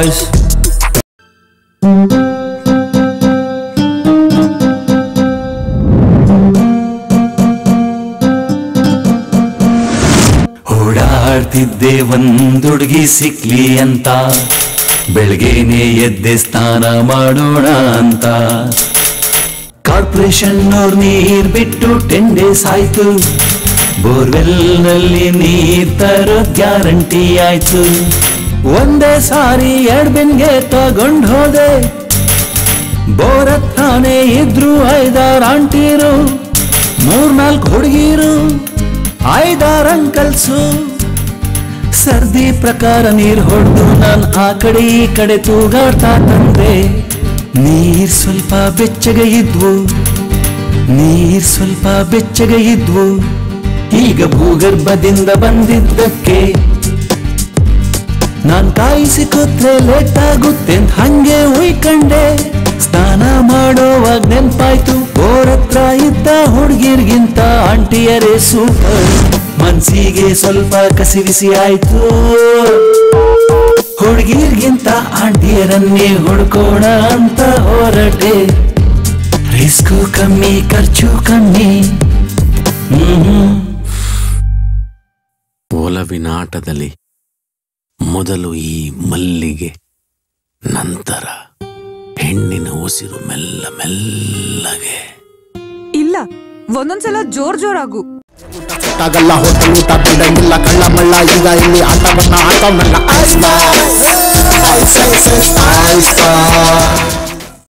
Boys. ಓಡಾಡ್ತಿದ್ದೆ ಒಂದುಡುಗಿ ಸಿಕ್ಲಿ ಅಂತ, ಬೆಳಗ್ಗೆನೆ ಎದ್ದೆ ಸ್ನಾನ ಮಾಡೋಣ ಅಂತ. ಕಾರ್ಪೊರೇಷನ್ ಅವ್ರ ನೀರ್ ಬಿಟ್ಟು 10 days ಆಯ್ತು, ಬೋರ್ವೆಲ್ ನಲ್ಲಿ ನೀರ್ ತರೋ ಗ್ಯಾರಂಟಿ ಆಯ್ತು. ಒಂದೇ ಸಾರಿ 2 ಬಿನ್ಗೆ ತಗೊಂಡ್ ಹೋದೆ, ಬೋರ್ ಹತ್ರನೇ ಇದ್ರು 5-6 ಆಂಟಿರು, 3-4 ಹುಡುಗಿರು, 5-6 ಅಂಕಲ್ಸು. ಸರ್ದಿ ಪ್ರಕಾರ ನೀರ್ ಹೊಡೆದು ನಾನು ಆ ಕಡೆ ಈ ಕಡೆ ತೂಗಾಡ್ತಾ ತಂದೆ. ನೀರ್ ಸ್ವಲ್ಪ ಬೆಚ್ಚಗೆ ಇದ್ವು, ನೀರ್ ಸ್ವಲ್ಪ ಬೆಚ್ಚಗೆ ಇದ್ವು. ಈಗ ಭೂಗರ್ಭದಿಂದ ಬಂದಿದ್ದಕ್ಕೆ ನಾನ್ ಕಾಯಿಸಿ ಕೂತ್ರೆ ಲೇಟ್ ಆಗುತ್ತೆ ಅಂತ ಹಂಗೆ ಉಯ್ಕಂಡೆ. ಸ್ನಾನ ಮಾಡೋವಾಗ ನೆನ್ಪಾಯ್ತು, ಬೋರ್ ಹತ್ರ ಇದ್ದ ಹುಡುಗಿರ್ಗಿಂತ ಆಂಟಿಯರೇ ಸೂಪರ್. ಮನ್ಸಿಗೆ ಸ್ವಲ್ಪ ಕಸಿವಿಸಿ ಆಯ್ತು, ಹುಡುಗಿರ್ಗಿಂತ ಆಂಟಿಯರನ್ನೇ ಹುಡ್ಕೋಣ ಅಂತ ಹೊರಟೆ. ರಿಸ್ಕು ಕಮ್ಮಿ, ಖರ್ಚು ಕಮ್ಮಿ. ಒಲವಿನ ಆಟದಲ್ಲಿ ಮೊದಲು ಈ ಮಲ್ಲಿಗೆ, ನಂತರ ಹೆಣ್ಣಿನ ಉಸಿರು ಮೆಲ್ಲ ಮೆಲ್ಲಗೆ. ಇಲ್ಲ, ಒಂದೊಂದ್ಸಲ ಜೋರಾಗು. ಆಗಲ್ಲ ಹೋಟೆಲ್ ಊಟ ಬಿಡಂಗಿಲ್ಲ, ಕಳ್ಳ ಮಳ್ಳ ಈಗ ಇಲ್ಲಿ ಆಟವನ್ನ ಆಟವನ್ನ